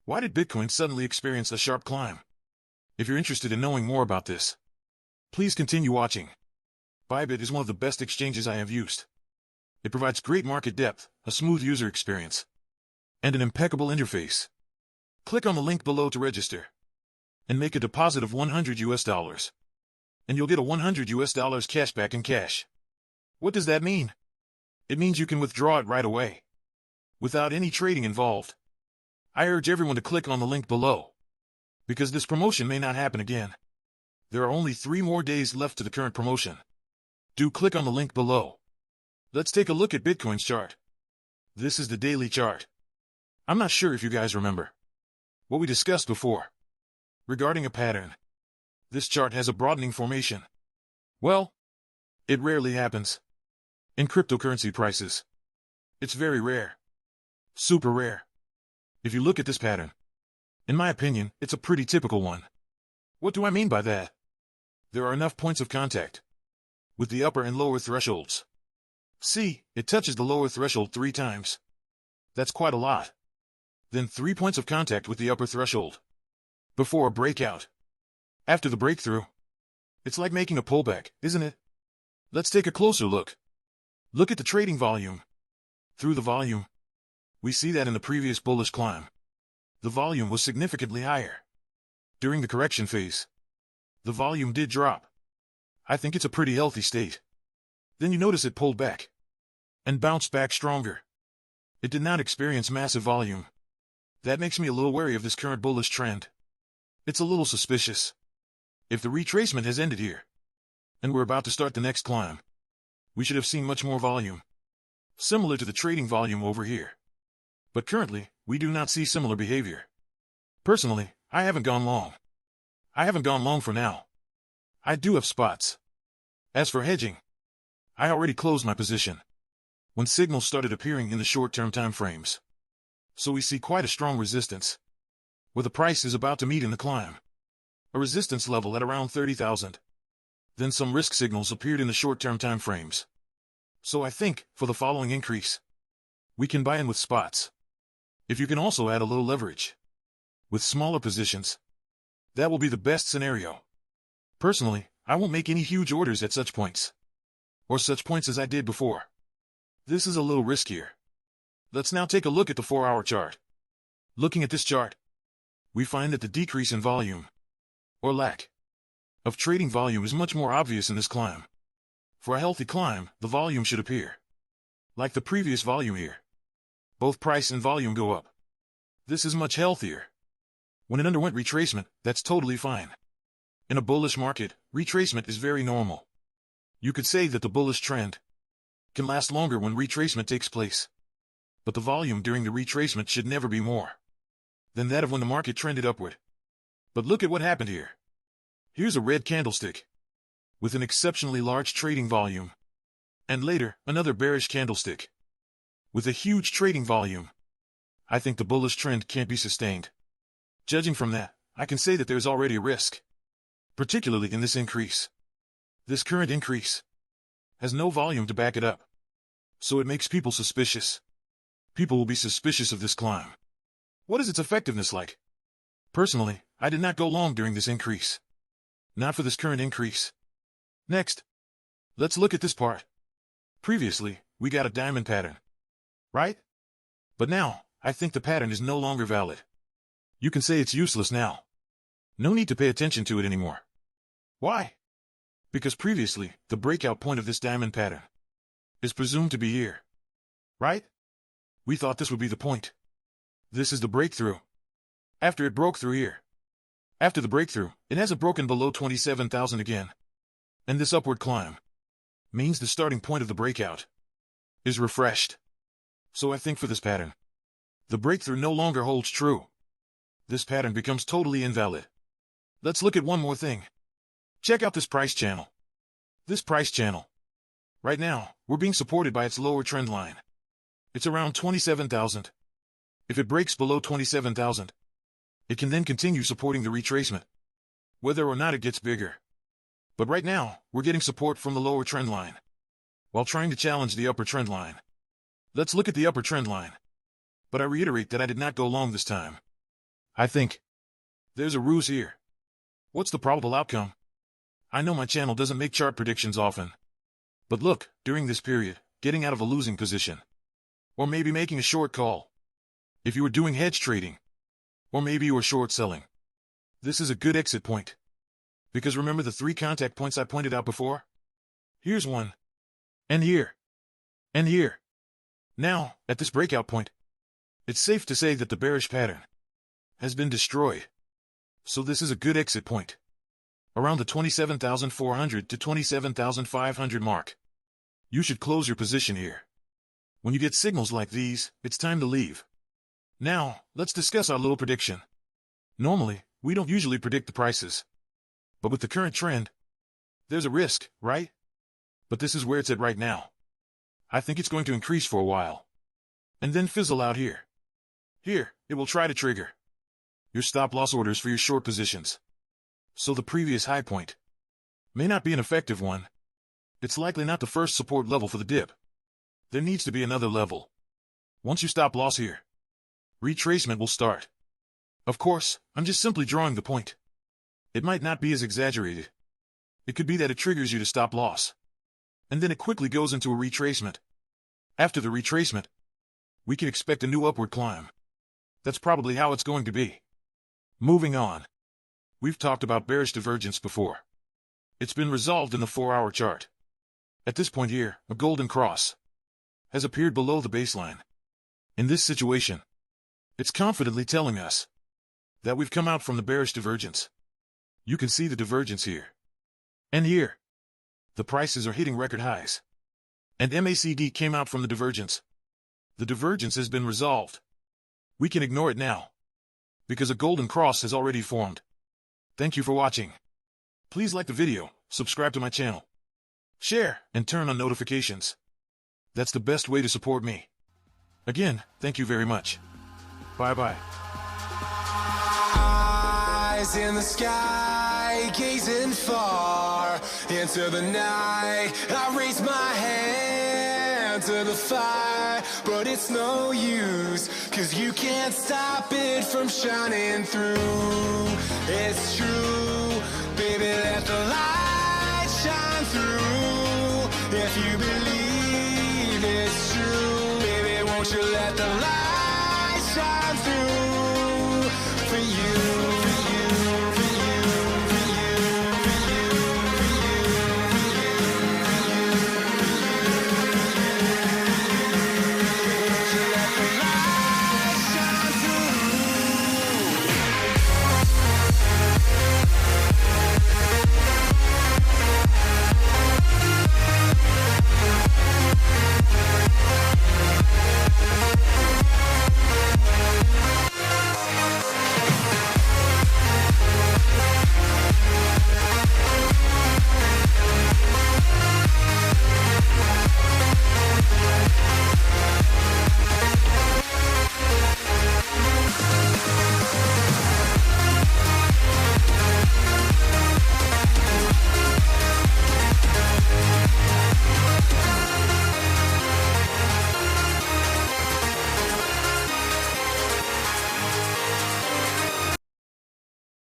Why did Bitcoin suddenly experience a sharp climb? If you're interested in knowing more about this, please continue watching. Bybit is one of the best exchanges I have used. It provides great market depth, a smooth user experience, and an impeccable interface. Click on the link below to register and make a deposit of $100, and you'll get a $100 cashback in cash. What does that mean? It means you can withdraw it right away, without any trading involved. I urge everyone to click on the link below, because this promotion may not happen again. There are only 3 more days left to the current promotion. Do click on the link below. Let's take a look at Bitcoin's chart. This is the daily chart. I'm not sure if you guys remember what we discussed before regarding a pattern. This chart has a broadening formation. Well, it rarely happens in cryptocurrency prices. It's very rare. Super rare. If you look at this pattern, in my opinion, it's a pretty typical one. What do I mean by that? There are enough points of contact with the upper and lower thresholds. See, it touches the lower threshold 3 times. That's quite a lot. Then 3 points of contact with the upper threshold before a breakout. After the breakthrough, it's like making a pullback, isn't it? Let's take a closer look. Look at the trading volume. Through the volume, we see that in the previous bullish climb, the volume was significantly higher. During the correction phase, the volume did drop. I think it's a pretty healthy state. Then you notice it pulled back and bounced back stronger. It did not experience massive volume. That makes me a little wary of this current bullish trend. It's a little suspicious. If the retracement has ended here, and we're about to start the next climb, we should have seen much more volume, similar to the trading volume over here. But currently, we do not see similar behavior. Personally, I haven't gone long. I haven't gone long for now. I do have spots. As for hedging, I already closed my position when signals started appearing in the short-term time frames. So we see quite a strong resistance, where the price is about to meet in the climb. A resistance level at around 30,000. Then some risk signals appeared in the short-term time frames. So I think, for the following increase, we can buy in with spots. If you can also add a little leverage with smaller positions, that will be the best scenario. Personally, I won't make any huge orders at such points, or such points as I did before. This is a little riskier. Let's now take a look at the 4-hour chart. Looking at this chart, we find that the decrease in volume, or lack of trading volume, is much more obvious in this climb. For a healthy climb, the volume should appear like the previous volume here. Both price and volume go up. This is much healthier. When it underwent retracement, that's totally fine. In a bullish market, retracement is very normal. You could say that the bullish trend can last longer when retracement takes place. But the volume during the retracement should never be more than that of when the market trended upward. But look at what happened here. Here's a red candlestick with an exceptionally large trading volume, and later, another bearish candlestick with a huge trading volume. I think the bullish trend can't be sustained. Judging from that, I can say that there's already a risk, particularly in this increase. This current increase has no volume to back it up, so it makes people suspicious. People will be suspicious of this climb. What is its effectiveness like? Personally, I did not go long during this increase. Not for this current increase. Next, let's look at this part. Previously, we got a diamond pattern, right? But now, I think the pattern is no longer valid. You can say it's useless now. No need to pay attention to it anymore. Why? Because previously, the breakout point of this diamond pattern is presumed to be here, right? We thought this would be the point. This is the breakthrough. After it broke through here. After the breakthrough, it hasn't broken below 27,000 again. And this upward climb means the starting point of the breakout is refreshed. So I think for this pattern, the breakthrough no longer holds true. This pattern becomes totally invalid. Let's look at one more thing. Check out this price channel. This price channel. Right now, we're being supported by its lower trend line. It's around 27,000. If it breaks below 27,000, it can then continue supporting the retracement, whether or not it gets bigger. But right now, we're getting support from the lower trend line, while trying to challenge the upper trend line. Let's look at the upper trend line. But I reiterate that I did not go long this time. I think there's a ruse here. What's the probable outcome? I know my channel doesn't make chart predictions often. But look, during this period, getting out of a losing position. Or maybe making a short call. If you were doing hedge trading. Or maybe you were short selling. This is a good exit point. Because remember the 3 contact points I pointed out before? Here's one. And here. And here. Now, at this breakout point, it's safe to say that the bearish pattern has been destroyed. So this is a good exit point. Around the 27,400 to 27,500 mark. You should close your position here. When you get signals like these, it's time to leave. Now, let's discuss our little prediction. Normally, we don't usually predict the prices. But with the current trend, there's a risk, right? But this is where it's at right now. I think it's going to increase for a while. And then fizzle out here. Here, it will try to trigger your stop-loss orders for your short positions. So the previous high point may not be an effective one. It's likely not the first support level for the dip. There needs to be another level. Once you stop loss here, retracement will start. Of course, I'm just simply drawing the point. It might not be as exaggerated. It could be that it triggers you to stop loss. And then it quickly goes into a retracement. After the retracement, we can expect a new upward climb. That's probably how it's going to be. Moving on. We've talked about bearish divergence before. It's been resolved in the 4-hour chart. At this point here, a golden cross has appeared below the baseline. In this situation, it's confidently telling us that we've come out from the bearish divergence. You can see the divergence here. And here. The prices are hitting record highs. And MACD came out from the divergence. The divergence has been resolved. We can ignore it now. Because a golden cross has already formed. Thank you for watching. Please like the video, subscribe to my channel, share, and turn on notifications. That's the best way to support me. Again, thank you very much. Bye-bye. Eyes in the sky, gazing far into the night. I raise my hand to the fire, but it's no use, 'cause you can't stop it from shining through. It's true, baby, let the light